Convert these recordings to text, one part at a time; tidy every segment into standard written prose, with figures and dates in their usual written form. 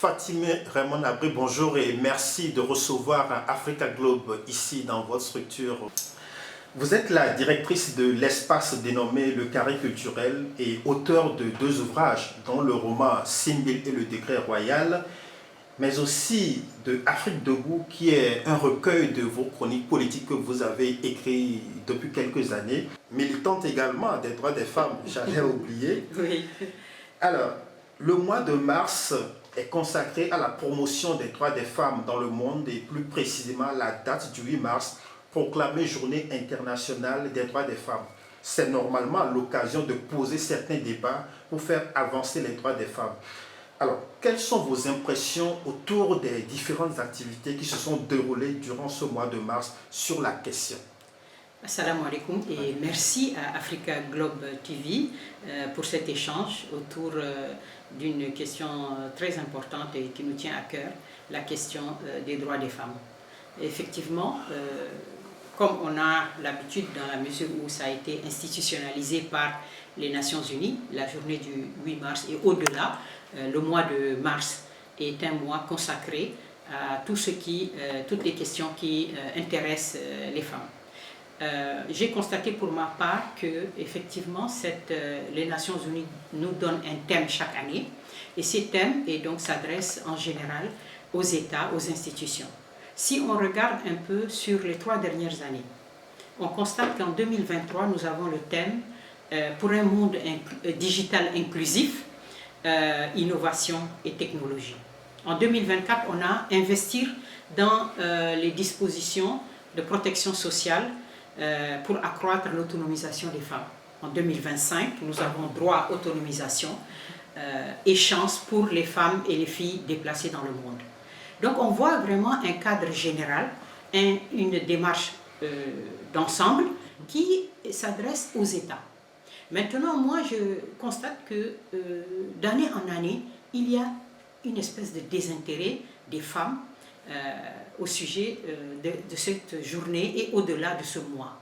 Fatimé Raymond Abré, bonjour et merci de recevoir Africa Globe ici dans votre structure. Vous êtes la directrice de l'espace dénommé Le Carré Culturel et auteur de 2 ouvrages, dont le roman Simbil et le décret royal, mais aussi de Afrique debout, qui est un recueil de vos chroniques politiques que vous avez écrit depuis quelques années, militante également des droits des femmes, j'allais oublier. Oui. Alors, le mois de mars est consacré à la promotion des droits des femmes dans le monde et plus précisément la date du 8 mars, proclamée Journée internationale des droits des femmes. C'est normalement l'occasion de poser certains débats pour faire avancer les droits des femmes. Alors, quelles sont vos impressions autour des différentes activités qui se sont déroulées durant ce mois de mars sur la question? Assalamu alaikum et merci à Africa Globe TV pour cet échange autour d'une question très importante et qui nous tient à cœur, la question des droits des femmes. Effectivement, comme on a l'habitude dans la mesure où ça a été institutionnalisé par les Nations Unies, la journée du 8 mars et au-delà, le mois de mars est un mois consacré à toutes les questions qui intéressent les femmes. J'ai constaté pour ma part que effectivement les Nations Unies nous donnent un thème chaque année et ces thèmes s'adressent en général aux États, aux institutions. Si on regarde un peu sur les 3 dernières années, on constate qu'en 2023 nous avons le thème pour un monde digital inclusif, innovation et technologie. En 2024 on a investir dans les dispositions de protection sociale pour accroître l'autonomisation des femmes. En 2025, nous avons droit à autonomisation et chance pour les femmes et les filles déplacées dans le monde. Donc on voit vraiment un cadre général, une démarche d'ensemble qui s'adresse aux États. Maintenant, moi je constate que d'année en année, il y a une espèce de désintérêt des femmes au sujet de cette journée et au-delà de ce mois.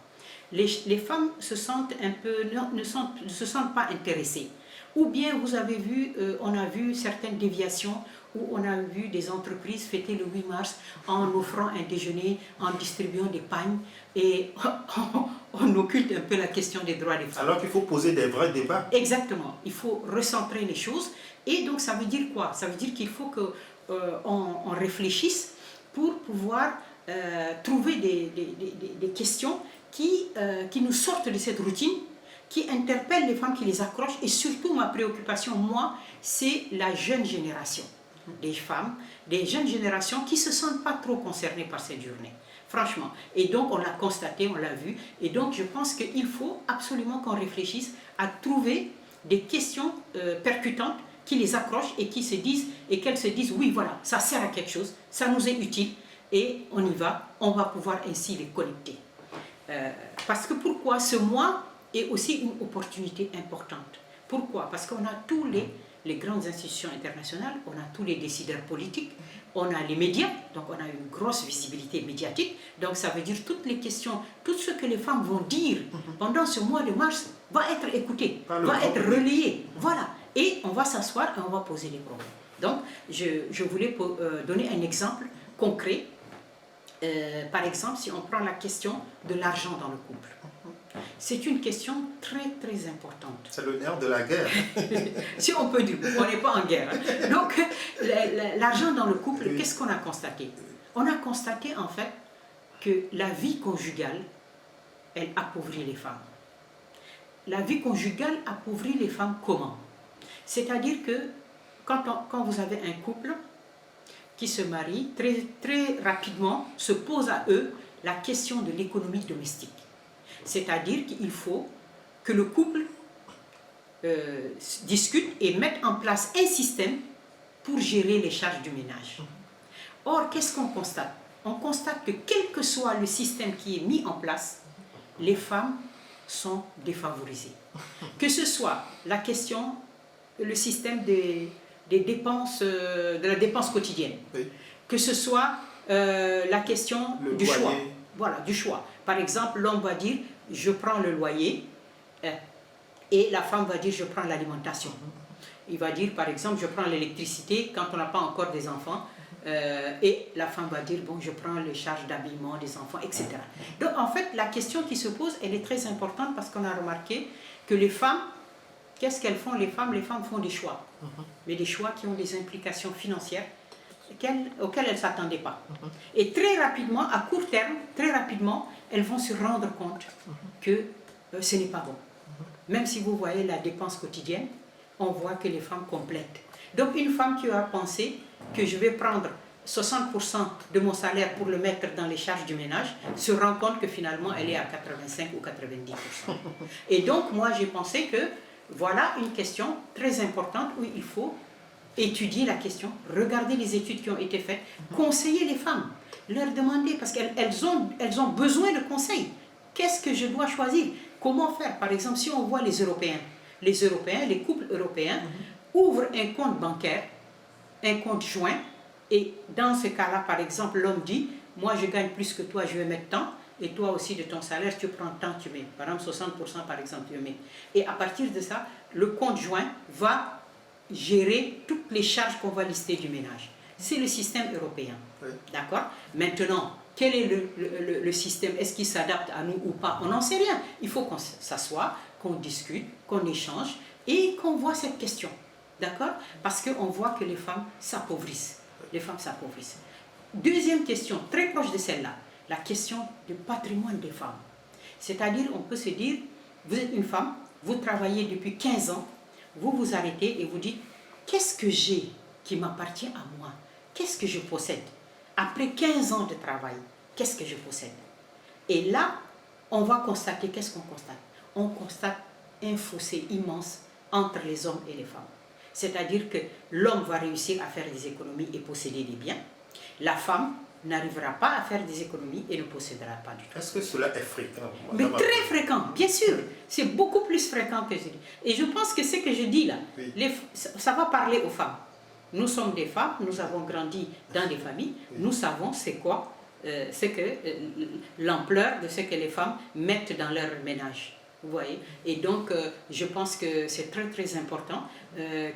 Les femmes se sentent ne se sentent pas intéressées. Ou bien on a vu certaines déviations où on a vu des entreprises fêter le 8 mars en offrant un déjeuner, en distribuant des pagnes et on occulte un peu la question des droits des femmes. Alors qu'il faut poser des vrais débats. Exactement, il faut recentrer les choses et donc ça veut dire quoi? Ça veut dire qu'il faut qu'on réfléchisse pour pouvoir trouver des questions qui nous sortent de cette routine, qui interpellent les femmes, qui les accrochent. Et surtout, ma préoccupation, moi, c'est la jeune génération, des femmes, des jeunes générations qui ne se sentent pas trop concernées par cette journée, franchement. Et donc, on l'a constaté, on l'a vu. Et donc, je pense qu'il faut absolument qu'on réfléchisse à trouver des questions percutantes qui les accrochent et qu'elles se disent, oui, voilà, ça sert à quelque chose, ça nous est utile. Et on y va, on va pouvoir ainsi les connecter. Parce que pourquoi ce mois est aussi une opportunité importante? Pourquoi? Parce qu'on a tous les grandes institutions internationales, on a tous les décideurs politiques, on a les médias, donc on a une grosse visibilité médiatique, donc ça veut dire toutes les questions, tout ce que les femmes vont dire pendant ce mois de mars va être écouté, va être relayé, voilà, et on va s'asseoir et on va poser les problèmes. Donc je voulais donner un exemple concret. Par exemple, si on prend la question de l'argent dans le couple, c'est une question très très importante. C'est le nerf de la guerre. Si on peut dire, on n'est pas en guerre. Donc, l'argent dans le couple, qu'est-ce qu'on a constaté? On a constaté en fait que la vie conjugale, elle appauvrit les femmes. La vie conjugale appauvrit les femmes comment? C'est-à-dire que quand vous avez un couple qui se marient, très, très rapidement se pose à eux la question de l'économie domestique. C'est-à-dire qu'il faut que le couple discute et mette en place un système pour gérer les charges du ménage. Or, qu'est-ce qu'on constate? On constate que quel que soit le système qui est mis en place, les femmes sont défavorisées. Que ce soit la question, le système de la dépense quotidienne, oui. Que ce soit la question du choix. Voilà, du choix. Par exemple, l'homme va dire je prends le loyer et la femme va dire je prends l'alimentation. Il va dire, par exemple, je prends l'électricité quand on n'a pas encore des enfants. Et la femme va dire, bon, je prends les charges d'habillement des enfants, etc. Donc, en fait, la question qui se pose, elle est très importante parce qu'on a remarqué que les femmes, qu'est-ce qu'elles font les femmes font des choix. Mais des choix qui ont des implications financières auxquelles elles ne s'attendaient pas. Et très rapidement, à court terme, très rapidement, elles vont se rendre compte que ce n'est pas bon. Même si vous voyez la dépense quotidienne, on voit que les femmes complètent. Donc une femme qui a pensé que je vais prendre 60% de mon salaire pour le mettre dans les charges du ménage, se rend compte que finalement elle est à 85 ou 90%. Et donc moi j'ai pensé que voilà une question très importante où il faut étudier la question, regarder les études qui ont été faites, conseiller les femmes, leur demander, parce qu'elles ont besoin de conseils. Qu'est-ce que je dois choisir? Comment faire? Par exemple, si on voit les Européens, les couples européens ouvrent un compte bancaire, un compte joint, et dans ce cas-là, par exemple, l'homme dit, moi je gagne plus que toi, je vais mettre tant, et toi aussi de ton salaire, tu prends tant, tu mets. Par exemple, 60% par exemple, tu mets. Et à partir de ça, le compte joint va gérer toutes les charges qu'on va lister du ménage. C'est le système européen. Oui. D'accord? Maintenant, quel est le système? Est-ce qu'il s'adapte à nous ou pas? On n'en sait rien. Il faut qu'on s'assoie, qu'on discute, qu'on échange et qu'on voit cette question. D'accord? Parce qu'on voit que les femmes s'appauvrissent. Les femmes s'appauvrissent. Deuxième question, très proche de celle-là, la question du patrimoine des femmes. C'est-à-dire, on peut se dire, vous êtes une femme, vous travaillez depuis 15 ans, vous vous arrêtez et vous dites, qu'est-ce que j'ai qui m'appartient à moi? Qu'est-ce que je possède? Après 15 ans de travail, qu'est-ce que je possède? Et là, on va constater, qu'est-ce qu'on constate? On constate un fossé immense entre les hommes et les femmes. C'est-à-dire que l'homme va réussir à faire des économies et posséder des biens. La femme n'arrivera pas à faire des économies et ne possédera pas du tout. Est-ce que cela est fréquent? Mais très fréquent, bien sûr. C'est beaucoup plus fréquent que je dis. Et je pense que ce que je dis là, oui, ça va parler aux femmes. Nous sommes des femmes, nous avons grandi dans des familles, oui, nous savons c'est quoi, l'ampleur de ce que les femmes mettent dans leur ménage. Vous voyez? Et donc, je pense que c'est très très important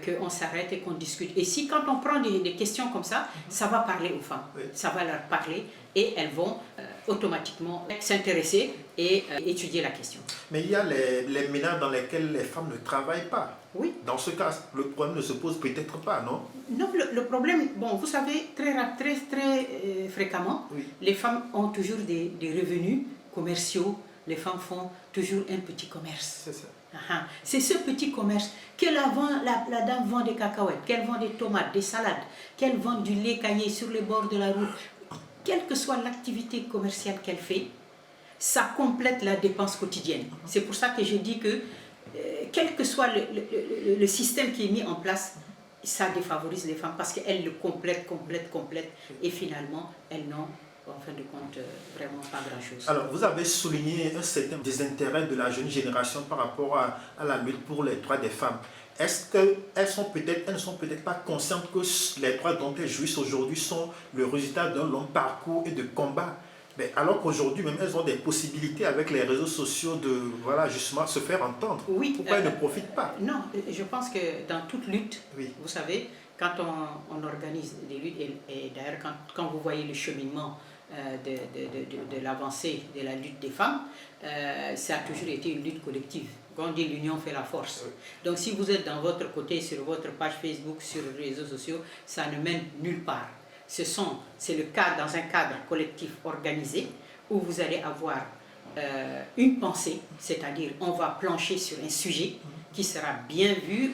qu'on s'arrête et qu'on discute. Et si quand on prend des questions comme ça, ça va parler aux femmes, oui, ça va leur parler et elles vont automatiquement s'intéresser et étudier la question. Mais il y a les ménages dans lesquels les femmes ne travaillent pas. Oui. Dans ce cas, le problème ne se pose peut-être pas, non? Non, le problème, bon, vous savez, très fréquemment, oui, les femmes ont toujours des revenus commerciaux. Les femmes font toujours un petit commerce. C'est ça. C'est ce petit commerce que la dame vend des cacahuètes, qu'elle vend des tomates, des salades, qu'elle vend du lait caillé sur les bords de la route. Quelle que soit l'activité commerciale qu'elle fait, ça complète la dépense quotidienne. C'est pour ça que je dis que quel que soit le système qui est mis en place, ça défavorise les femmes parce qu'elles le complètent et finalement, elles n'ont en fin de compte vraiment pas grand-chose. Alors, vous avez souligné un certain désintérêt de la jeune génération par rapport à la lutte pour les droits des femmes. Est-ce qu'elles ne sont peut-être pas conscientes que les droits dont elles jouissent aujourd'hui sont le résultat d'un long parcours et de combat? Mais alors qu'aujourd'hui, même elles ont des possibilités avec les réseaux sociaux de, voilà, justement, se faire entendre. Oui, pourquoi elles ne profitent pas? Non, je pense que dans toute lutte, oui, vous savez, quand on organise des luttes, et d'ailleurs quand vous voyez le cheminement de l'avancée de la lutte des femmes, ça a toujours été une lutte collective. Quand on dit l'union fait la force. Donc si vous êtes dans votre côté, sur votre page Facebook, sur les réseaux sociaux, ça ne mène nulle part. C'est le cadre, dans un cadre collectif organisé où vous allez avoir une pensée, c'est-à-dire on va plancher sur un sujet qui sera bien vu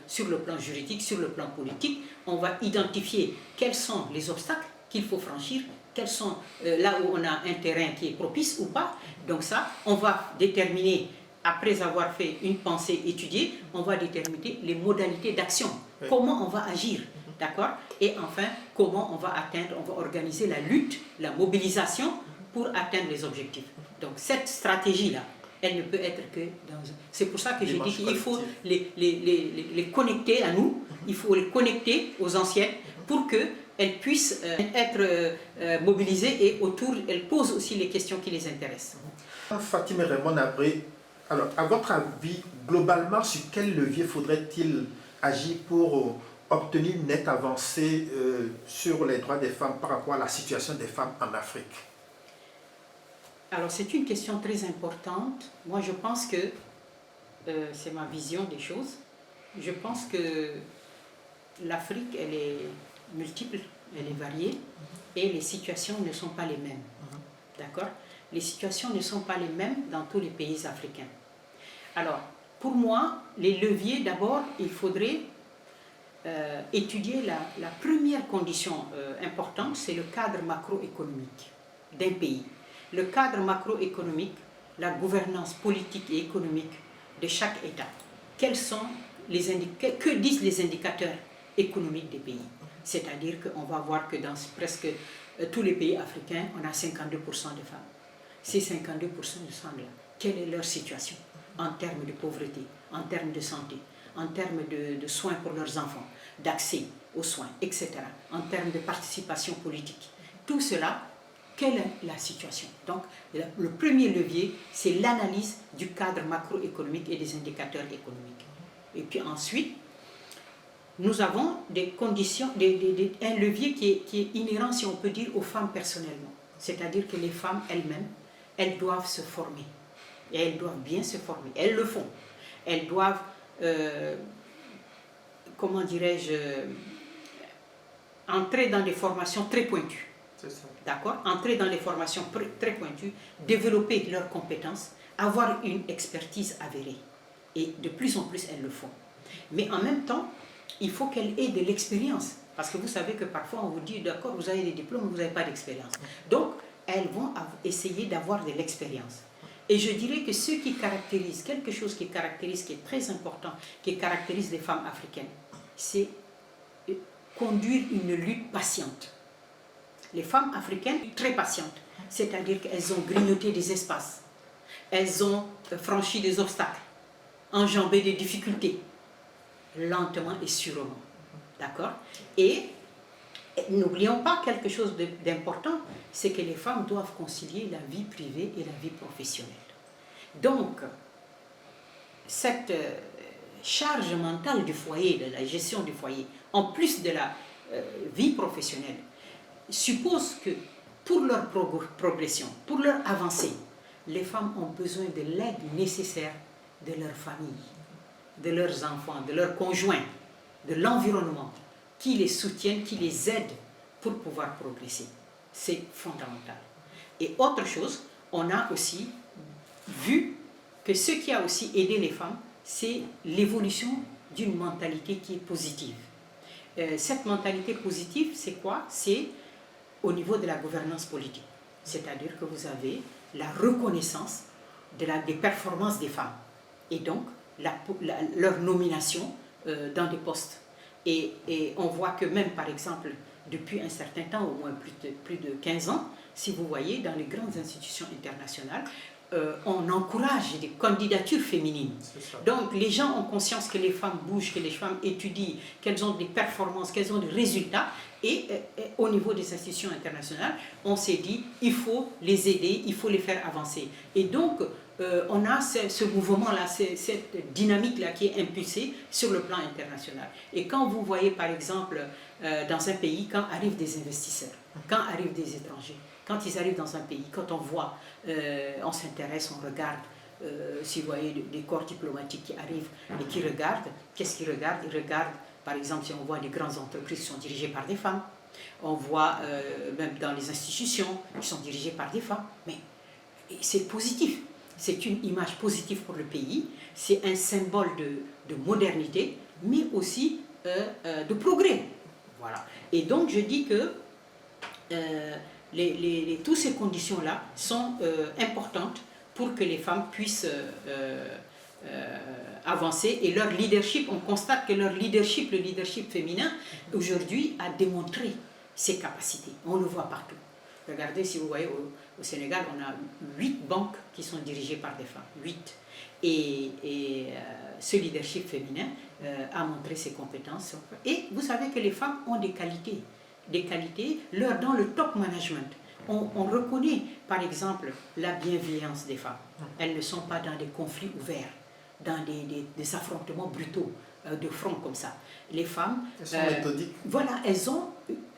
sur le plan juridique, sur le plan politique. On va identifier quels sont les obstacles qu'il faut franchir, quels sont là où on a un terrain qui est propice ou pas. Donc ça, on va déterminer, après avoir fait une pensée étudiée, on va déterminer les modalités d'action, comment on va agir. D'accord? Et enfin, comment on va organiser la lutte, la mobilisation pour atteindre les objectifs. Donc cette stratégie-là, elle ne peut être que dans... C'est pour ça que je dis qu'il faut les connecter à nous, il faut les connecter aux anciennes pour qu'elles puissent être mobilisées et autour, elles posent aussi les questions qui les intéressent. Fatima Raymond Abré, alors à votre avis, globalement, sur quel levier faudrait-il agit pour obtenir une nette avancée sur les droits des femmes par rapport à la situation des femmes en Afrique? Alors, c'est une question très importante. Moi, je pense que c'est ma vision des choses. Je pense que l'Afrique, elle est multiple, elle est variée, et les situations ne sont pas les mêmes. D'accord? Les situations ne sont pas les mêmes dans tous les pays africains. Alors, pour moi, les leviers, d'abord, il faudrait étudier la première condition importante, c'est le cadre macroéconomique d'un pays. Le cadre macroéconomique, la gouvernance politique et économique de chaque État. Quels sont que disent les indicateurs économiques des pays? C'est-à-dire qu'on va voir que dans presque tous les pays africains, on a 52% de femmes. Ces 52% de femmes-là, quelle est leur situation en termes de pauvreté, en termes de santé, en termes de soins pour leurs enfants, d'accès aux soins, etc., en termes de participation politique? Tout cela, quelle est la situation? Donc, le premier levier, c'est l'analyse du cadre macroéconomique et des indicateurs économiques. Et puis ensuite, nous avons des conditions, un levier qui est inhérent, si on peut dire, aux femmes personnellement. C'est-à-dire que les femmes elles-mêmes, elles doivent se former. Et elles doivent bien se former. Elles le font. Elles doivent, comment dirais-je, entrer dans des formations très pointues. D'accord? Entrer dans les formations très pointues, développer leurs compétences, avoir une expertise avérée. Et de plus en plus, elles le font. Mais en même temps, il faut qu'elles aient de l'expérience. Parce que vous savez que parfois, on vous dit, d'accord, vous avez des diplômes, mais vous n'avez pas d'expérience. Donc, elles vont essayer d'avoir de l'expérience. Et je dirais que ce qui caractérise, quelque chose qui caractérise, qui est très important, qui caractérise les femmes africaines, c'est conduire une lutte patiente. Les femmes africaines sont très patientes, c'est-à-dire qu'elles ont grignoté des espaces, elles ont franchi des obstacles, enjambé des difficultés, lentement et sûrement. D'accord? Et n'oublions pas quelque chose d'important, c'est que les femmes doivent concilier la vie privée et la vie professionnelle. Donc, cette charge mentale du foyer, de la gestion du foyer, en plus de la vie professionnelle, suppose que pour leur progression, pour leur avancée, les femmes ont besoin de l'aide nécessaire de leur famille, de leurs enfants, de leurs conjoints, de l'environnement, qui les soutiennent, qui les aident pour pouvoir progresser. C'est fondamental. Et autre chose, on a aussi vu que ce qui a aussi aidé les femmes, c'est l'évolution d'une mentalité qui est positive. Cette mentalité positive, c'est quoi? C'est au niveau de la gouvernance politique. C'est-à-dire que vous avez la reconnaissance des performances des femmes. Et donc, leur nomination dans des postes. Et on voit que même, par exemple, depuis un certain temps, au moins plus de 15 ans, si vous voyez, dans les grandes institutions internationales, on encourage des candidatures féminines. Donc les gens ont conscience que les femmes bougent, que les femmes étudient, qu'elles ont des performances, qu'elles ont des résultats. Et au niveau des institutions internationales, on s'est dit, il faut les aider, il faut les faire avancer. Et donc, on a ce mouvement-là, cette dynamique-là qui est impulsée sur le plan international. Et quand vous voyez, par exemple, dans un pays, quand arrivent des investisseurs, quand arrivent des étrangers, quand ils arrivent dans un pays, quand on voit, on s'intéresse, on regarde, si vous voyez des corps diplomatiques qui arrivent et qui regardent, qu'est-ce qu'ils regardent? Ils regardent, par exemple, si on voit des grandes entreprises qui sont dirigées par des femmes, on voit même dans les institutions qui sont dirigées par des femmes, mais c'est positif. C'est une image positive pour le pays, c'est un symbole de modernité, mais aussi de progrès. Voilà. Et donc je dis que toutes ces conditions-là sont importantes pour que les femmes puissent avancer. Et leur leadership, on constate que leur leadership, le leadership féminin, aujourd'hui a démontré ses capacités. On le voit partout. Regardez, si vous voyez, au Sénégal, on a 8 banques qui sont dirigées par des femmes. 8. Et ce leadership féminin a montré ses compétences. Et vous savez que les femmes ont des qualités. Dans le top management. On reconnaît, par exemple, la bienveillance des femmes. Elles ne sont pas dans des conflits ouverts, dans des affrontements brutaux. de front comme ça. Les femmes, elles sont méthodiques. Voilà, elles ont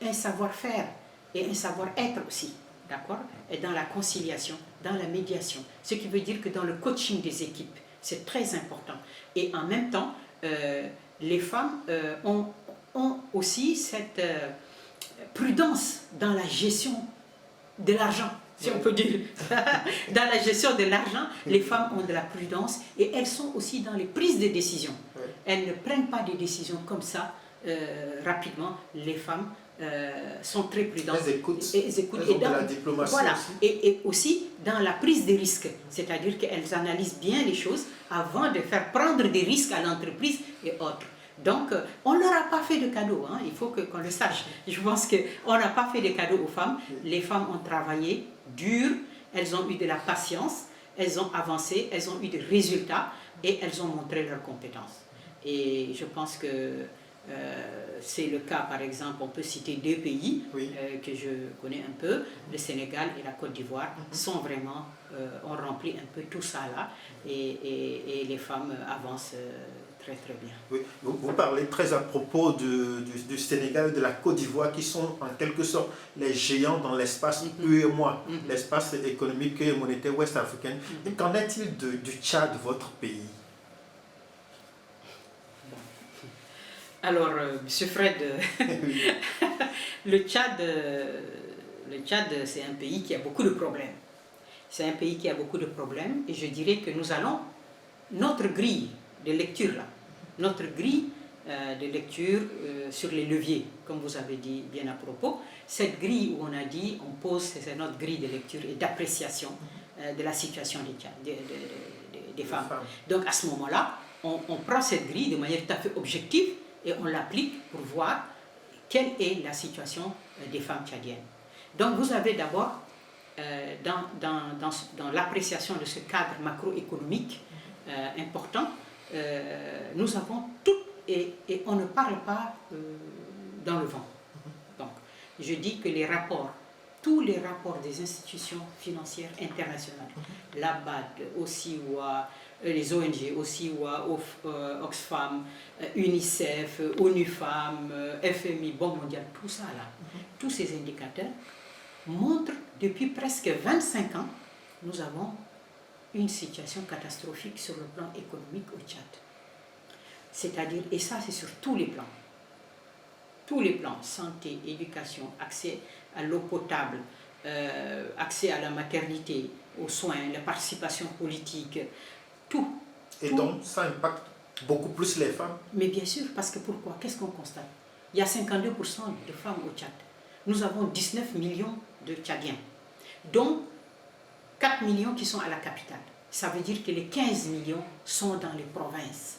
un savoir-faire et un savoir-être aussi, d'accord? Et dans la conciliation, dans la médiation, ce qui veut dire que dans le coaching des équipes, c'est très important. Et en même temps, les femmes ont aussi cette prudence dans la gestion de l'argent, si on peut dire. Dans la gestion de l'argent, les femmes ont de la prudence et elles sont aussi dans les prises de décision. Elles ne prennent pas des décisions comme ça rapidement. Les femmes sont très prudentes. Elles écoutent. Elles écoutent. Elles ont de la diplomatie voilà. aussi. Et aussi dans la prise des risques, c'est-à-dire qu'elles analysent bien les choses avant de faire prendre des risques à l'entreprise et autres. Donc, on ne leur a pas fait de cadeaux, hein, il faut qu'on le sache. Je pense qu'on n'a pas fait de cadeaux aux femmes. Les femmes ont travaillé dur, elles ont eu de la patience, elles ont avancé, elles ont eu des résultats et elles ont montré leurs compétences. Et je pense que c'est le cas, par exemple, on peut citer deux pays que je connais un peu, le Sénégal et la Côte d'Ivoire, sont vraiment, ont rempli un peu tout ça là, et les femmes avancent très très bien. Oui. Vous parlez très à propos du Sénégal et de la Côte d'Ivoire qui sont en quelque sorte les géants dans l'espace UEMOA, l'espace économique et monétaire ouest-africain. Et qu'en est-il du Tchad, votre pays? Alors, M. Fred, le Tchad, c'est un pays qui a beaucoup de problèmes. C'est un pays qui a beaucoup de problèmes et je dirais que nous allons, notre grille de lecture là, notre grille de lecture sur les leviers, comme vous avez dit bien à propos, cette grille où on a dit, on pose, c'est notre grille de lecture et d'appréciation de la situation des femmes. Donc à ce moment-là, on prend cette grille de manière tout à fait objective et on l'applique pour voir quelle est la situation des femmes tchadiennes. Donc vous avez d'abord, dans l'appréciation de ce cadre macroéconomique important, nous avons tout, et on ne parle pas dans le vent. Donc je dis que les rapports, tous les rapports des institutions financières internationales, la BAD, OSIWA, les ONG, OSIWA, Oxfam, UNICEF, ONU Femmes, FMI, Banque mondiale, tout ça là, tous ces indicateurs montrent depuis presque 25 ans, nous avons une situation catastrophique sur le plan économique au Tchad. C'est-à-dire, et ça c'est sur tous les plans, santé, éducation, accès à l'eau potable, accès à la maternité, aux soins, la participation politique, tout. Et donc ça impacte beaucoup plus les femmes? Mais bien sûr, parce que pourquoi? Qu'est-ce qu'on constate? Il y a 52% de femmes au Tchad. Nous avons 19 millions de Tchadiens, dont 4 millions qui sont à la capitale. Ça veut dire que les 15 millions sont dans les provinces.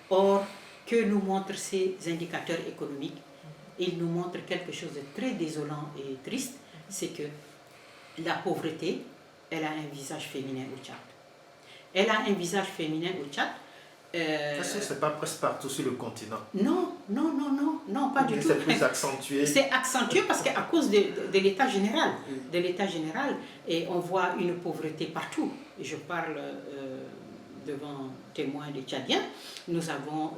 Or, que nous montrent ces indicateurs économiques? Ils nous montrent quelque chose de très désolant et triste, c'est que la pauvreté, elle a un visage féminin au Tchad. Elle a un visage féminin au Tchad. Est-ce que ce n'est pas presque partout sur le continent? Non, pas du tout. C'est plus accentué. C'est accentué parce qu'à cause de l'état général, et on voit une pauvreté partout. Et je parle devant témoins des Tchadiens, nous avons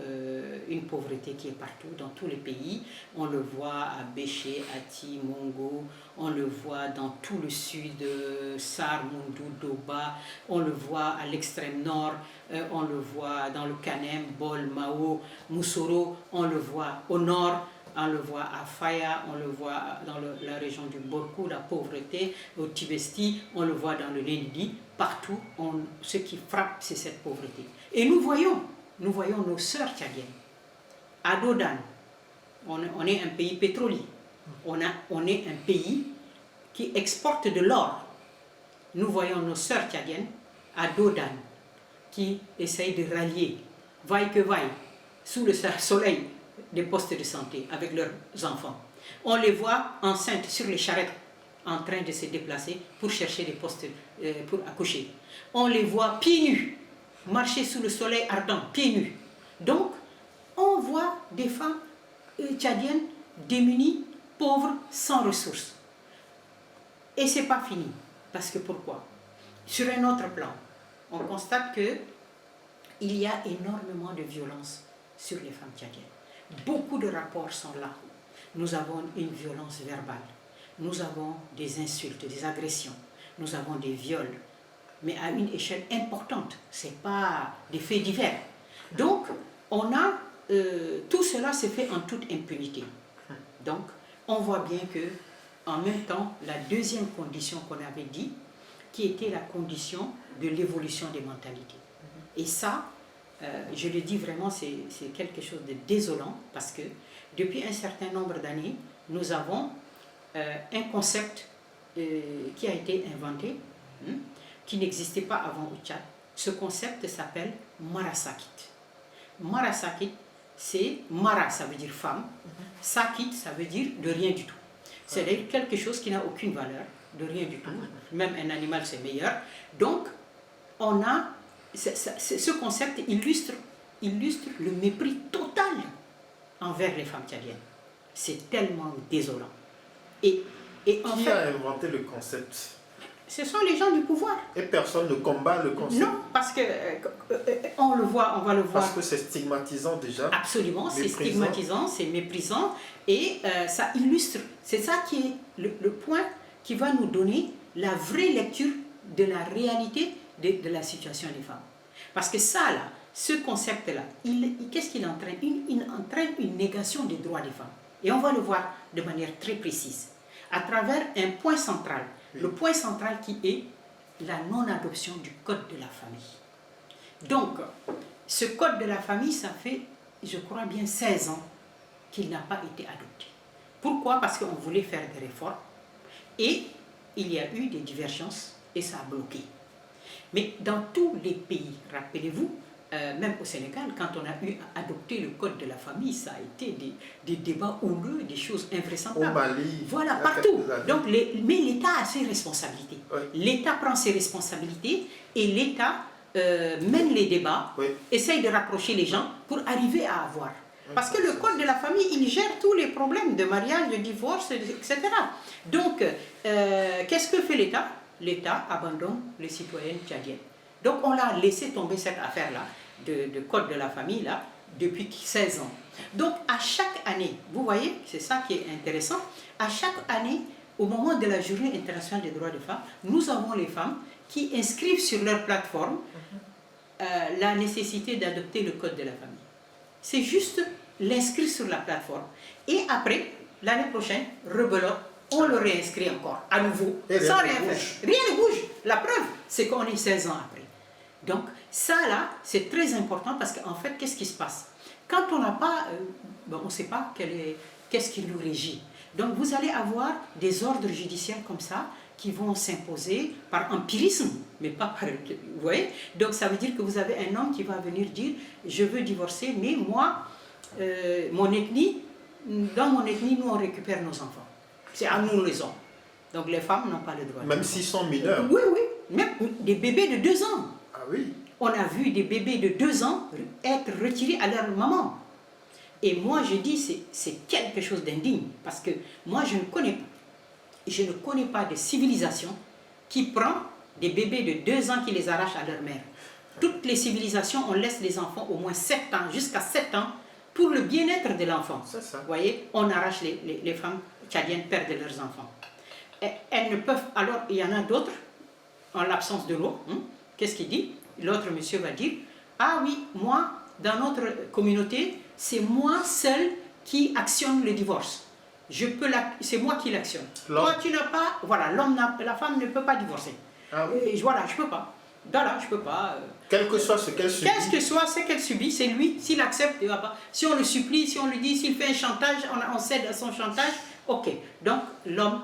une pauvreté qui est partout, dans tous les pays. On le voit à Béché, Ati, Mongo, on le voit dans tout le sud, Sar, Mundou, Doba, on le voit à l'extrême nord, on le voit dans le Kanem, Bol, Mao, Moussoro, on le voit au nord, on le voit à Faya, on le voit dans la région du Borkou, la pauvreté, au Tibesti, on le voit dans le Lénidi, partout, ce qui frappe, c'est cette pauvreté. Et nous voyons nos sœurs tchadiennes. À Dodan, on est un pays pétrolier, on est un pays qui exporte de l'or. Nous voyons nos sœurs tchadiennes à Dodan, qui essayent de rallier, vaille que vaille, sous le soleil, des postes de santé avec leurs enfants. On les voit enceintes sur les charrettes en train de se déplacer pour chercher des postes pour accoucher. On les voit pieds nus, marcher sous le soleil ardent, pieds nus. Donc, on voit des femmes tchadiennes démunies, pauvres, sans ressources. Et ce n'est pas fini. Parce que pourquoi? Sur un autre plan, on constate qu'il y a énormément de violence sur les femmes tchadiennes. Beaucoup de rapports sont là. Nous avons une violence verbale, nous avons des insultes, des agressions, nous avons des viols, mais à une échelle importante, ce n'est pas des faits divers. Donc, on a, tout cela se fait en toute impunité. Donc, on voit bien que, en même temps, la deuxième condition qu'on avait dit, qui était la condition de l'évolution des mentalités. Et ça, je le dis vraiment, c'est quelque chose de désolant, parce que depuis un certain nombre d'années, nous avons un concept qui a été inventé, qui n'existait pas avant au Tchad. Ce concept s'appelle Marasakit. Marasakit, c'est Mara, ça veut dire femme, Sakit, ça veut dire de rien du tout. C'est-à-dire quelque chose qui n'a aucune valeur, de rien du tout. Même un animal, c'est meilleur. Donc, on a ce concept illustre le mépris total envers les femmes tchadiennes. C'est tellement désolant. Et en Qui a inventé le concept? Ce sont les gens du pouvoir. Et personne ne combat le concept? Non, parce que on va le voir. Parce que c'est stigmatisant déjà. Absolument, c'est stigmatisant, c'est méprisant, et ça illustre, c'est ça qui est le point qui va nous donner la vraie lecture de la réalité de la situation des femmes. Parce que ça, là, ce concept-là, qu'est-ce qu'il entraîne? Il entraîne une négation des droits des femmes. Et on va le voir de manière très précise, à travers un point central. Oui. Le point central qui est la non-adoption du code de la famille. Donc, ce code de la famille, ça fait, je crois bien, 16 ans qu'il n'a pas été adopté. Pourquoi? Parce qu'on voulait faire des réformes et il y a eu des divergences et ça a bloqué. Mais dans tous les pays, rappelez-vous, même au Sénégal, quand on a eu à adopter le code de la famille, ça a été des débats houleux, des choses invraisemblables. Au Mali. Voilà, partout. Donc, mais l'État a ses responsabilités. Oui. L'État prend ses responsabilités et l'État mène les débats, oui, essaye de rapprocher les gens pour arriver à avoir. Parce que le code de la famille, il gère tous les problèmes de mariage, de divorce, etc. Donc, qu'est-ce que fait l'État? L'État abandonne les citoyennes tchadiennes. Donc, on a laissé tomber cette affaire-là, de code de la famille, là, depuis 16 ans. Donc, à chaque année, vous voyez, c'est ça qui est intéressant, à chaque année, au moment de la Journée internationale des droits des femmes, nous avons les femmes qui inscrivent sur leur plateforme la nécessité d'adopter le code de la famille. C'est juste l'inscrire sur la plateforme. Et après, l'année prochaine, rebelote, on le réinscrit encore, à nouveau, sans rien faire. Rien ne bouge. La preuve, c'est qu'on est 16 ans après. Donc, ça là, c'est très important parce qu'en fait, qu'est-ce qui se passe? Quand on n'a pas, on ne sait pas qu'est-ce qui nous régit. Donc, vous allez avoir des ordres judiciaires comme ça qui vont s'imposer par empirisme, mais pas par... Vous voyez? Donc, ça veut dire que vous avez un homme qui va venir dire « Je veux divorcer, mais moi, mon ethnie, dans mon ethnie, nous, on récupère nos enfants. C'est à nous les hommes. Donc, les femmes n'ont pas le droit. » Même s'ils sont mineurs? Oui, oui. Même des bébés de 2 ans. Ah oui? On a vu des bébés de 2 ans être retirés à leur maman. Et moi, je dis, c'est quelque chose d'indigne. Parce que moi, je ne connais pas de civilisation qui prend des bébés de 2 ans qui les arrache à leur mère. Toutes les civilisations, on laisse les enfants au moins 7 ans, jusqu'à 7 ans, pour le bien-être de l'enfant. C'est ça. Vous voyez, on arrache les femmes tchadiennes perdent leurs enfants. Et elles ne peuvent... Alors, il y en a d'autres, en l'absence de l'eau. Qu'est-ce qu'il dit? L'autre monsieur va dire, ah oui, moi, dans notre communauté, c'est moi seul qui actionne le divorce. C'est moi qui l'actionne. Toi, tu n'as pas... Voilà, la femme ne peut pas divorcer. Ah oui. Voilà, je ne peux pas. Voilà, je ne peux pas. Quel que soit ce qu'elle subit. Quel que soit ce qu'elle subit, c'est lui. S'il accepte, il va pas. Si on le supplie, si on lui dit, s'il fait un chantage, on cède à son chantage, ok. Donc, l'homme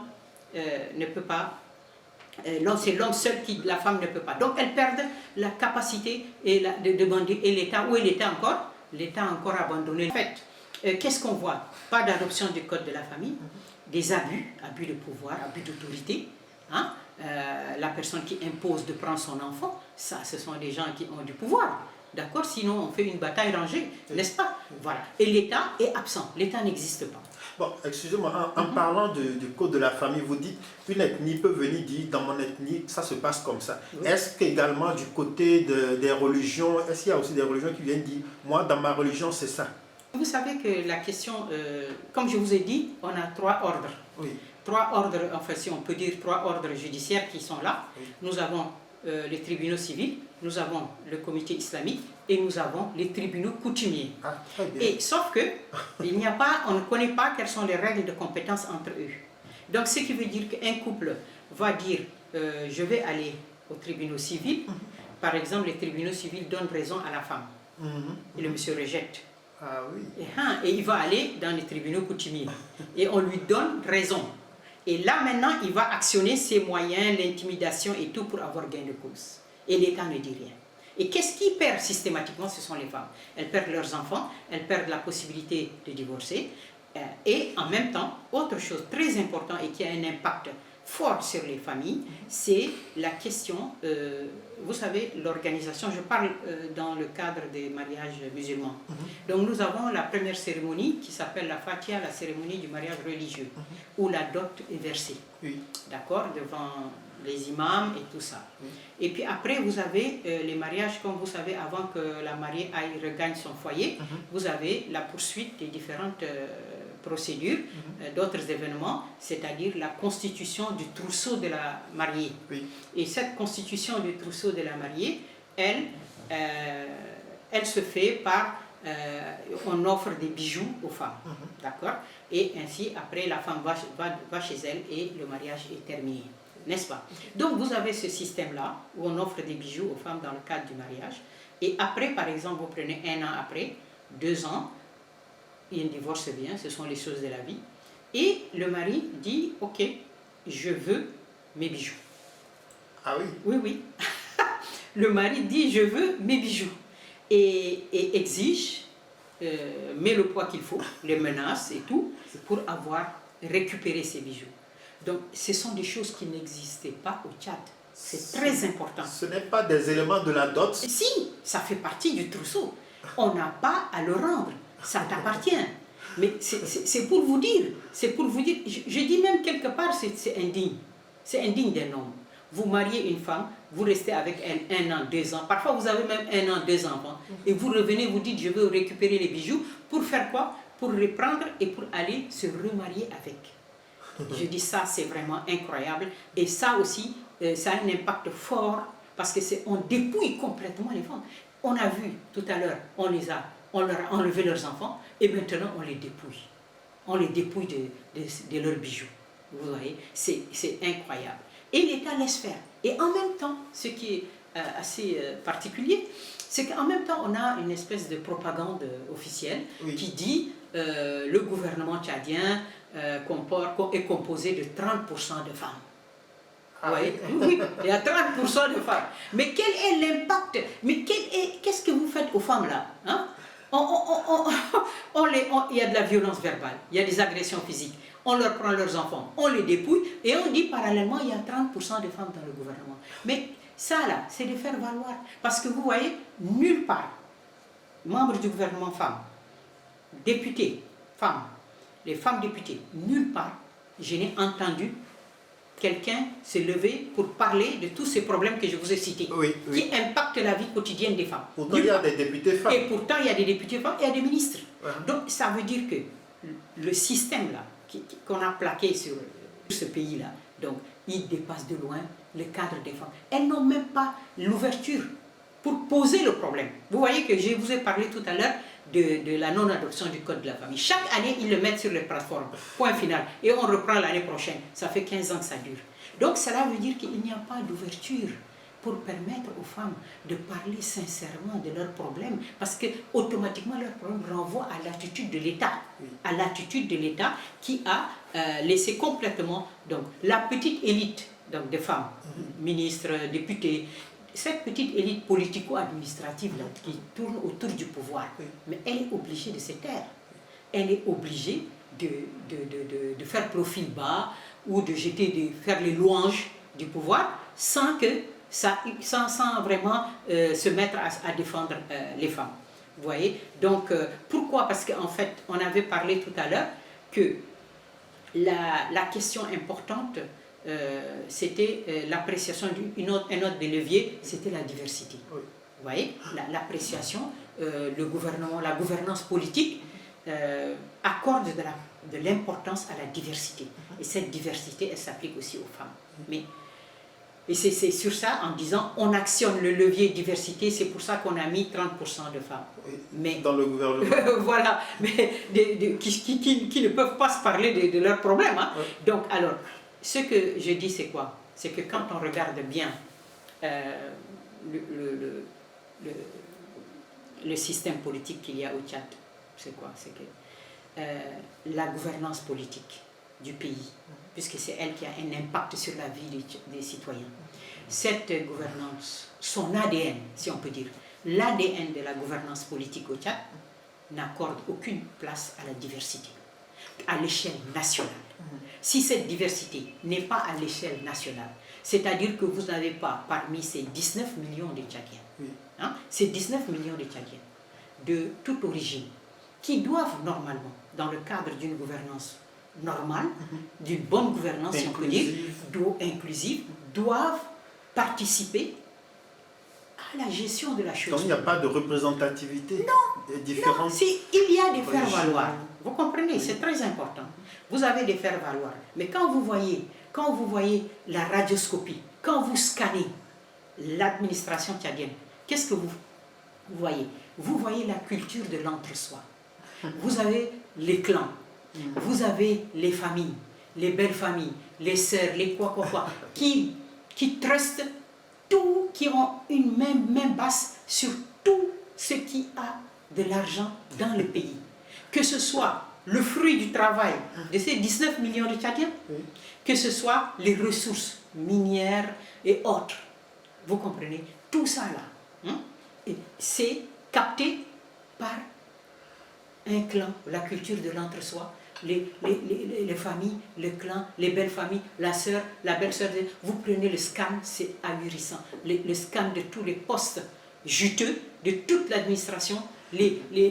ne peut pas... c'est l'homme seul qui... La femme ne peut pas. Donc, elles perdent la capacité de demander. Et l'État, où est l'État encore? L'État a encore abandonné. En fait, qu'est-ce qu'on voit? Pas d'adoption du code de la famille, des abus de pouvoir, abus d'autorité. La personne qui impose de prendre son enfant, ça, ce sont des gens qui ont du pouvoir. D'accord? Sinon, on fait une bataille rangée, n'est-ce pas? Voilà. Et l'État est absent. L'État n'existe pas. Bon, excusez-moi, en parlant du code de la famille, vous dites une ethnie peut venir dire dans mon ethnie, ça se passe comme ça. Oui. Est-ce qu'également du côté des religions, est-ce qu'il y a aussi des religions qui viennent dire, moi dans ma religion c'est ça? Vous savez que la question, comme je vous ai dit, on a 3 ordres. Oui. 3 ordres, enfin si on peut dire 3 ordres judiciaires qui sont là. Oui. Nous avons les tribunaux civils, nous avons le comité islamique et nous avons les tribunaux coutumiers. Ah, très bien. Et sauf que il n'y a pas, on ne connaît pas quelles sont les règles de compétence entre eux. Donc ce qui veut dire qu'un couple va dire je vais aller au tribunal civil. Par exemple, les tribunaux civils donnent raison à la femme et le monsieur rejette. Ah oui. Et il va aller dans les tribunaux coutumiers et on lui donne raison. Et là maintenant, il va actionner ses moyens, l'intimidation et tout pour avoir gain de cause. Et l'État ne dit rien. Et qu'est-ce qui perd systématiquement? Ce sont les femmes. Elles perdent leurs enfants, elles perdent la possibilité de divorcer. Et en même temps, autre chose très importante et qui a un impact fort sur les familles, c'est la question, vous savez, l'organisation, je parle dans le cadre des mariages musulmans. Donc nous avons la première cérémonie qui s'appelle la Fatiha, la cérémonie du mariage religieux, où la dot est versée, d'accord, devant les imams et tout ça. Et puis après, vous avez les mariages, comme vous savez, avant que la mariée aille regagne son foyer, vous avez la poursuite des différentes procédures, d'autres événements, c'est-à-dire la constitution du trousseau de la mariée. Et cette constitution du trousseau de la mariée, elle se fait par, on offre des bijoux aux femmes, d'accord? Et ainsi, après, la femme va chez elle et le mariage est terminé, n'est-ce pas? Donc vous avez ce système-là, où on offre des bijoux aux femmes dans le cadre du mariage, et après, par exemple, vous prenez 1 an après, 2 ans, il y a un divorce bien, ce sont les choses de la vie. Et le mari dit, ok, je veux mes bijoux. Ah oui? Oui, oui. Le mari dit, je veux mes bijoux. Et exige, met le poids qu'il faut, les menaces et tout, pour avoir récupéré ses bijoux. Donc, ce sont des choses qui n'existaient pas au Tchad. C'est très important. Ce n'est pas des éléments de la dot? Si, ça fait partie du trousseau. On n'a pas à le rendre. Ça t'appartient. Mais c'est pour vous dire, je dis même quelque part, c'est indigne. C'est indigne d'un homme. Vous mariez une femme, vous restez avec elle 1 an, 2 ans, parfois vous avez même 1 an, 2 enfants, et vous revenez, vous dites, je veux récupérer les bijoux, pour faire quoi? Pour les prendre et pour aller se remarier avec. Je dis ça, c'est vraiment incroyable, et ça aussi, ça a un impact fort, parce que on dépouille complètement les femmes. On a vu tout à l'heure, on leur a enlevé leurs enfants et maintenant on les dépouille. On les dépouille de leurs bijoux. Vous voyez, c'est incroyable. Et l'État laisse faire. Et en même temps, ce qui est assez particulier, c'est qu'en même temps, on a une espèce de propagande officielle qui dit le gouvernement tchadien est composé de 30% de femmes. Vous voyez? Oui, il y a 30% de femmes. Mais quel est l'impact? Mais qu'est-ce que vous faites aux femmes là, hein? Il y a de la violence verbale, il y a des agressions physiques, on leur prend leurs enfants, on les dépouille et on dit parallèlement il y a 30% de femmes dans le gouvernement. Mais ça là, c'est de faire valoir. Parce que vous voyez, nulle part, membres du gouvernement femmes, députés, femmes, les femmes députées, nulle part, je n'ai entendu quelqu'un se lever pour parler de tous ces problèmes que je vous ai cités, qui impactent la vie quotidienne des femmes. Pourtant, il y a des députés femmes. Et pourtant, il y a des députés femmes et il y a des ministres. Donc, ça veut dire que le système-là, qu'on a plaqué sur ce pays-là, donc, il dépasse de loin le cadre des femmes. Elles n'ont même pas l'ouverture pour poser le problème. Vous voyez que je vous ai parlé tout à l'heure de la non-adoption du code de la famille. Chaque année, ils le mettent sur les plateformes. Point final. Et on reprend l'année prochaine. Ça fait 15 ans que ça dure. Donc, cela veut dire qu'il n'y a pas d'ouverture pour permettre aux femmes de parler sincèrement de leurs problèmes. Parce que automatiquement, leurs problèmes renvoient à l'attitude de l'État. À l'attitude de l'État qui a laissé complètement donc, la petite élite donc, de femmes, ministres, députés, cette petite élite politico-administrative qui tourne autour du pouvoir, mais elle est obligée de se taire. Elle est obligée de faire profil bas ou de faire les louanges du pouvoir sans que sans vraiment se mettre à défendre les femmes. Vous voyez? Donc, pourquoi? Parce qu'en fait, on avait parlé tout à l'heure que la question importante, c'était l'appréciation un autre des leviers, c'était la diversité. Oui. Vous voyez? L'appréciation, le gouvernement, la gouvernance politique accorde de l'importance à la diversité. Et cette diversité, elle s'applique aussi aux femmes. Et c'est sur ça, en disant, on actionne le levier diversité, c'est pour ça qu'on a mis 30% de femmes. Oui, mais, dans le gouvernement. voilà, mais qui ne peuvent pas se parler de leurs problèmes. Hein. Oui. Donc, alors, ce que je dis, c'est quoi? C'est que quand on regarde bien le système politique qu'il y a au Tchad, c'est quoi? C'est que la gouvernance politique du pays, puisque c'est elle qui a un impact sur la vie des citoyens. Cette gouvernance, son ADN, si on peut dire, l'ADN de la gouvernance politique au Tchad n'accorde aucune place à la diversité, à l'échelle nationale. Si cette diversité n'est pas à l'échelle nationale, c'est-à-dire que vous n'avez pas parmi ces 19 millions de Tchadiens, hein, ces 19 millions de Tchadiens de toute origine, qui doivent normalement, dans le cadre d'une gouvernance normale, d'une bonne gouvernance, si on peut dire, inclusive, doivent participer à la gestion de la chose. Donc il n'y a pas de représentativité différente. Non, il y a des faire-valoir. Vous comprenez, c'est très important. Vous avez des faire-valoir. Mais quand vous voyez la radioscopie, quand vous scannez l'administration tchadienne, qu'est-ce que vous voyez? Vous voyez la culture de l'entre-soi. Vous avez les clans, vous avez les familles, les belles familles, les sœurs, les quoi, qui trustent tout, qui ont une main basse sur tout ce qui a de l'argent dans le pays. Que ce soit le fruit du travail de ces 19 millions de Tchadiens, que ce soit les ressources minières et autres. Vous comprenez? Tout ça là, hein, c'est capté par un clan, la culture de l'entre-soi, les familles, le clan, les belles familles, la sœur, la belle-sœur. Vous prenez le scan, c'est ahurissant. Le scan de tous les postes juteux, de toute l'administration,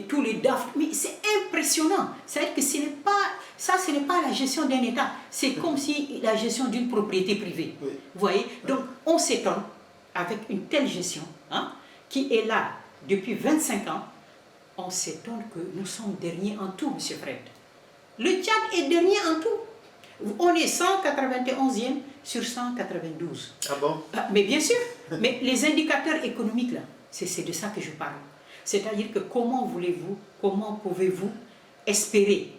tous les DAF. Mais c'est impressionnant. C'est-à-dire que ce n'est pas la gestion d'un État. C'est comme si la gestion d'une propriété privée. Oui. Vous voyez? Donc, on s'étonne avec une telle gestion, hein, qui est là depuis 25 ans. On s'étonne que nous sommes derniers en tout, M. Fred. Le Tchad est dernier en tout. On est 191e sur 192. Ah bon? Mais bien sûr. Mais les indicateurs économiques, là, c'est de ça que je parle. C'est-à-dire que comment pouvez-vous espérer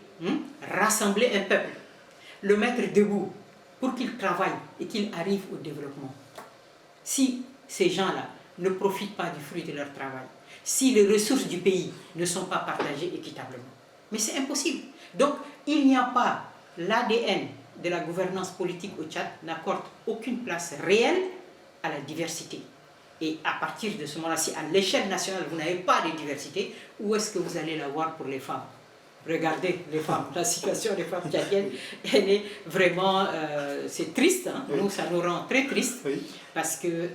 rassembler un peuple, le mettre debout pour qu'il travaille et qu'il arrive au développement? Si ces gens-là ne profitent pas du fruit de leur travail, si les ressources du pays ne sont pas partagées équitablement. Mais c'est impossible. Donc, il n'y a pas l'ADN de la gouvernance politique au Tchad n'accorde aucune place réelle à la diversité. Et à partir de ce moment-là, si à l'échelle nationale, vous n'avez pas de diversité, où est-ce que vous allez l'avoir pour les femmes? Regardez les femmes, la situation des femmes tchadiennes, elle est vraiment, c'est triste, hein? Oui. Nous, ça nous rend très tristes, oui. Parce que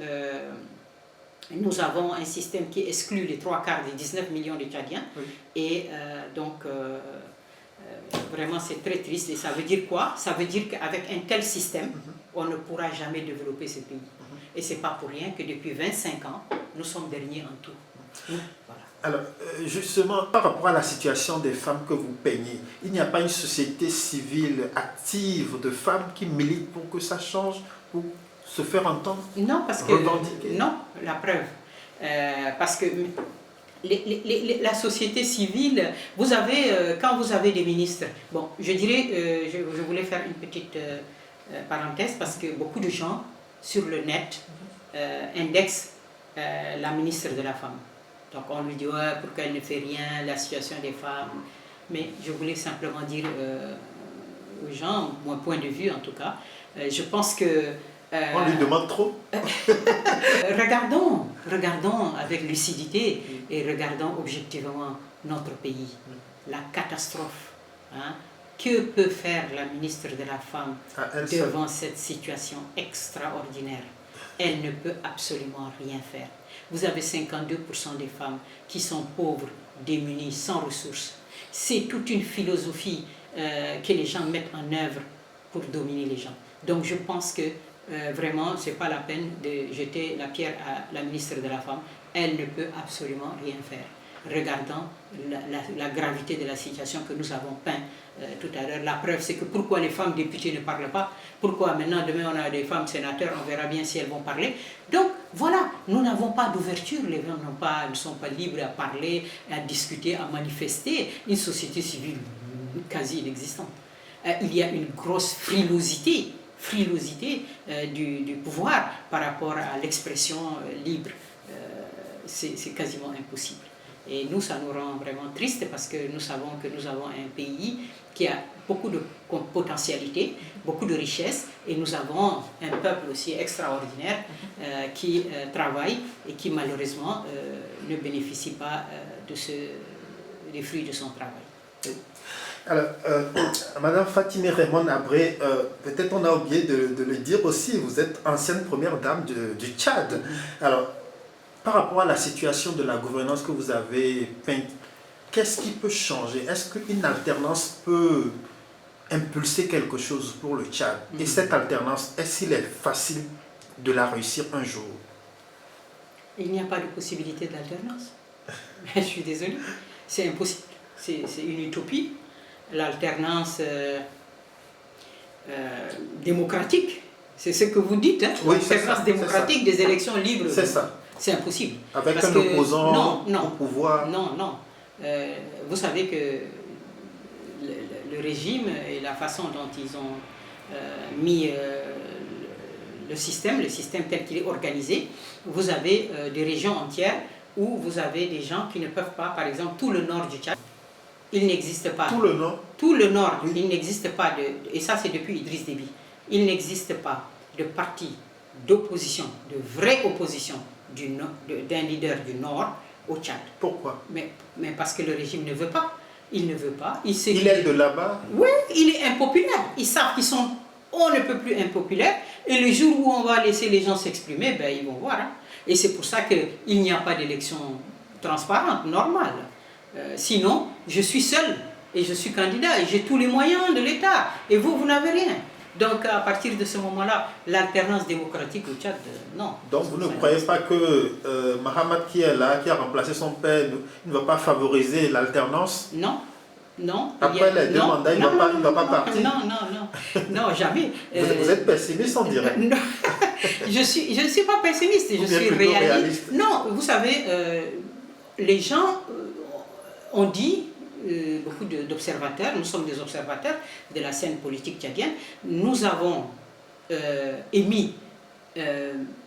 nous avons un système qui exclut les 3/4 des 19 millions de Tchadiens, oui. Et donc, vraiment c'est très triste. Et ça veut dire quoi? Ça veut dire qu'avec un tel système, on ne pourra jamais développer ce pays. Et ce n'est pas pour rien que depuis 25 ans, nous sommes derniers en tout. Voilà. Alors, justement, par rapport à la situation des femmes que vous peignez, il n'y a pas une société civile active de femmes qui militent pour que ça change, pour se faire entendre? Non, parce que... Revendiquer? Non, la preuve. Parce que la société civile, vous avez, quand vous avez des ministres, bon, je dirais, je voulais faire une petite parenthèse, parce que beaucoup de gens sur le net indexent la ministre de la Femme. Donc on lui dit, ouais, pourquoi elle ne fait rien, la situation des femmes. Mais je voulais simplement dire aux gens, mon point de vue en tout cas, je pense que... on lui demande trop. Regardons avec lucidité et regardons objectivement notre pays. La catastrophe. Hein? Que peut faire la ministre de la Femme devant cette situation extraordinaire? elle ne peut absolument rien faire. Vous avez 52% des femmes qui sont pauvres, démunies, sans ressources. C'est toute une philosophie que les gens mettent en œuvre pour dominer les gens. Donc je pense que vraiment, ce n'est pas la peine de jeter la pierre à la ministre de la Femme. Elle ne peut absolument rien faire. Regardant la gravité de la situation que nous avons peint tout à l'heure. La preuve, c'est que pourquoi les femmes députées ne parlent pas, pourquoi maintenant, demain, on a des femmes sénateurs, on verra bien si elles vont parler. Donc, voilà, nous n'avons pas d'ouverture, les femmes ne sont pas libres à parler, à discuter, à manifester. Une société civile quasi inexistante. Il y a une grosse frilosité du pouvoir par rapport à l'expression libre. C'est quasiment impossible. Et nous, ça nous rend vraiment tristes parce que nous savons que nous avons un pays qui a beaucoup de potentialités, beaucoup de richesses, et nous avons un peuple aussi extraordinaire qui travaille et qui malheureusement ne bénéficie pas des fruits de son travail. Alors, Madame Fatimé Raymond Abré, peut-être on a oublié de le dire aussi, vous êtes ancienne première dame du Tchad. Alors, par rapport à la situation de la gouvernance que vous avez peinte, qu'est-ce qui peut changer? Est-ce qu'une alternance peut impulser quelque chose pour le Tchad? Et cette alternance, est-ce qu'il est facile de la réussir un jour? Il n'y a pas de possibilité d'alternance. Je suis désolée, c'est impossible. C'est une utopie. L'alternance démocratique, c'est ce que vous dites, hein? Oui, l'alternance démocratique des élections libres. C'est ça. C'est impossible. Avec un opposant au pouvoir. Non. Vous savez que le régime et la façon dont ils ont mis le système tel qu'il est organisé, vous avez des régions entières où vous avez des gens qui ne peuvent pas, par exemple, tout le nord du Tchad, il n'existe pas. Tout le nord? Tout le nord, oui. Il n'existe pas, et ça c'est depuis Idriss Déby, il n'existe pas de parti d'opposition, de vraie opposition d'un leader du Nord au Tchad. Pourquoi? Mais parce que le régime ne veut pas. Il ne veut pas. Il est de là-bas? Oui, il est impopulaire. Ils savent qu'ils sont on ne peut plus impopulaires. Et le jour où on va laisser les gens s'exprimer, ben, ils vont voir. Hein. Et c'est pour ça qu'il n'y a pas d'élection transparente, normale. Sinon, je suis seul et je suis candidat et j'ai tous les moyens de l'État. Et vous n'avez rien. Donc, à partir de ce moment-là, l'alternance démocratique au Tchad, non. Donc, vous ne croyez pas que Mahamat qui est là, qui a remplacé son père, ne va pas favoriser l'alternance? Non. Non. Après les deux mandats, il ne va pas partir? Non, jamais. Vous êtes pessimiste, on dirait? Non. Je ne suis pas pessimiste, je suis réaliste. Non, vous savez, les gens ont dit, beaucoup d'observateurs, nous sommes des observateurs de la scène politique tchadienne, nous avons émis,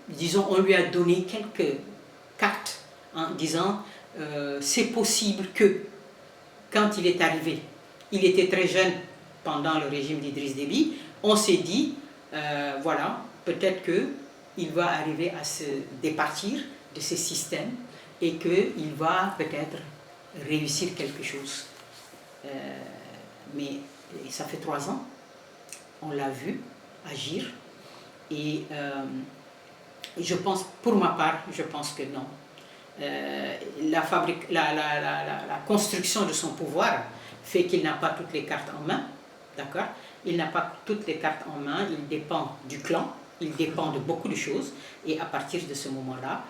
disons, on lui a donné quelques cartes en disant c'est possible que, quand il est arrivé, il était très jeune pendant le régime d'Idriss Déby, on s'est dit, voilà, peut-être qu'il va arriver à se départir de ce système et qu'il va peut-être réussir quelque chose. Mais ça fait 3 ans, on l'a vu agir et je pense, pour ma part, je pense que non. La construction de son pouvoir fait qu'il n'a pas toutes les cartes en main, d'accord? Il n'a pas toutes les cartes en main, il dépend du clan, il dépend de beaucoup de choses et à partir de ce moment-là,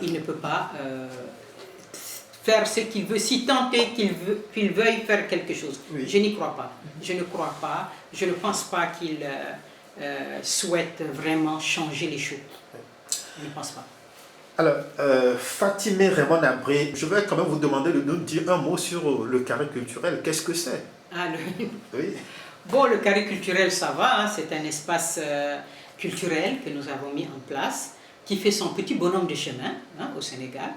il ne peut pas faire ce qu'il veut, si tant est qu'il veuille faire quelque chose. Oui. Je n'y crois pas. Je ne crois pas. Je ne pense pas qu'il souhaite vraiment changer les choses. Je ne pense pas. Alors, Fatimé Raymond Abré, je vais quand même vous demander de nous dire un mot sur le carré culturel. Qu'est-ce que c'est? Oui. Bon, le carré culturel, ça va. Hein, c'est un espace culturel que nous avons mis en place, qui fait son petit bonhomme de chemin au Sénégal.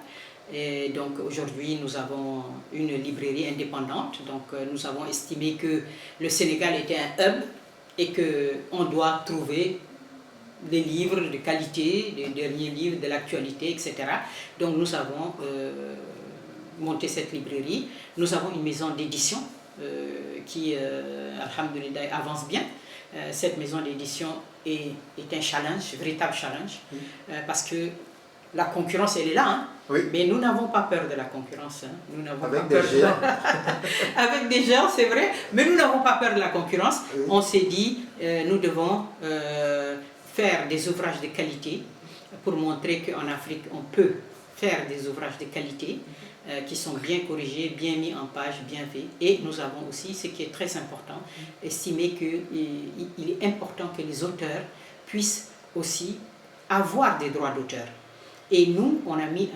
Et donc aujourd'hui nous avons une librairie indépendante, donc nous avons estimé que le Sénégal était un hub et qu'on doit trouver des livres de qualité, des derniers livres de l'actualité, etc. Donc nous avons monté cette librairie. Nous avons une maison d'édition qui, alhamdoulilah, avance bien. cette maison d'édition est un challenge, véritable challenge, parce que la concurrence, elle est là, hein. Oui. Mais nous n'avons pas peur de la concurrence. Hein. Nous n'avons Avec pas des peur géants. Avec des géants, c'est vrai, mais nous n'avons pas peur de la concurrence. Oui. On s'est dit, nous devons faire des ouvrages de qualité pour montrer qu'en Afrique, on peut faire des ouvrages de qualité qui sont bien corrigés, bien mis en page, bien faits. Et nous avons aussi, ce qui est très important, estimé qu'il est important que les auteurs puissent aussi avoir des droits d'auteur. Et nous, on a mis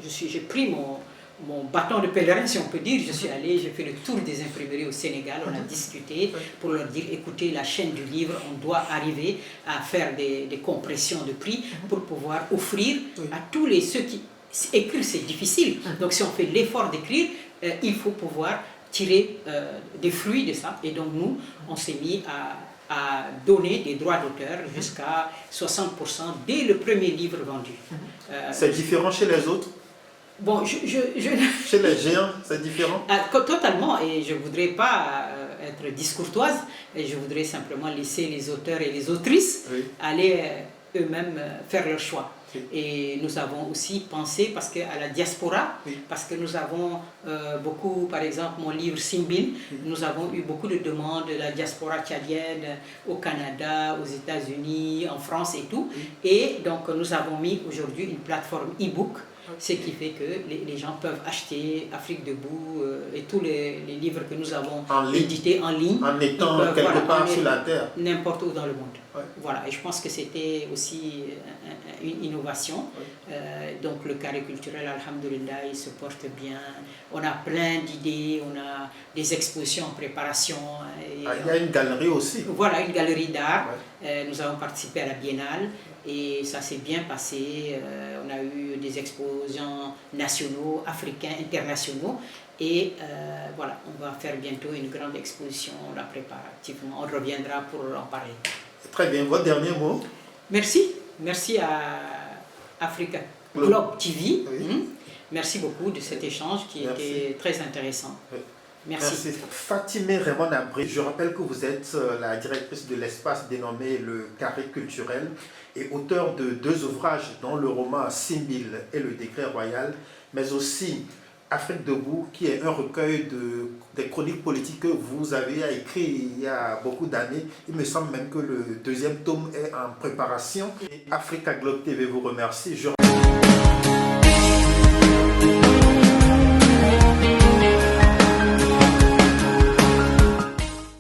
j'ai pris mon bâton de pèlerin, si on peut dire. Je suis allé, j'ai fait le tour des imprimeries au Sénégal, on a discuté pour leur dire, écoutez, la chaîne du livre, on doit arriver à faire des compressions de prix pour pouvoir offrir à tous ceux qui... Écrire, c'est difficile. Donc si on fait l'effort d'écrire, il faut pouvoir tirer des fruits de ça. Et donc nous, on s'est mis à donner des droits d'auteur jusqu'à 60% dès le premier livre vendu. C'est différent chez les autres? Bon, Chez les géants, c'est différent? Totalement, et je ne voudrais pas être discourtoise, et je voudrais simplement laisser les auteurs et les autrices aller eux-mêmes faire leur choix. Et nous avons aussi pensé, parce qu'à la diaspora, parce que nous avons beaucoup, par exemple mon livre Simbil, nous avons eu beaucoup de demandes de la diaspora tchadienne au Canada, aux États-Unis, en France et tout. Et donc nous avons mis aujourd'hui une plateforme e-book, ce qui fait que les gens peuvent acheter Afrique debout et tous les livres que nous avons édités en ligne. En étant quelque part sur la terre. N'importe où dans le monde. Voilà, et je pense que c'était aussi une innovation. Donc le carré culturel, alhamdoulilah, il se porte bien. On a plein d'idées, on a des expositions en préparation. Il y a une galerie aussi. Voilà, une galerie d'art. Nous avons participé à la Biennale et ça s'est bien passé. On a eu des exposants nationaux, africains, internationaux. Et voilà, on va faire bientôt une grande exposition, on la prépare activement. On reviendra pour en parler. Très bien, votre dernier mot? Merci. Merci à Africa Globe TV. Merci beaucoup de cet échange qui était très intéressant. Merci. Fatimé Raymond Abri, je rappelle que vous êtes la directrice de l'espace dénommé le Carré Culturel et auteur de 2 ouvrages dont le roman Simbil et le décret royal, mais aussi Afrique debout, qui est un recueil des chroniques politiques que vous avez écrit il y a beaucoup d'années. Il me semble même que le 2e tome est en préparation. Et Africa Globe TV vous remercie.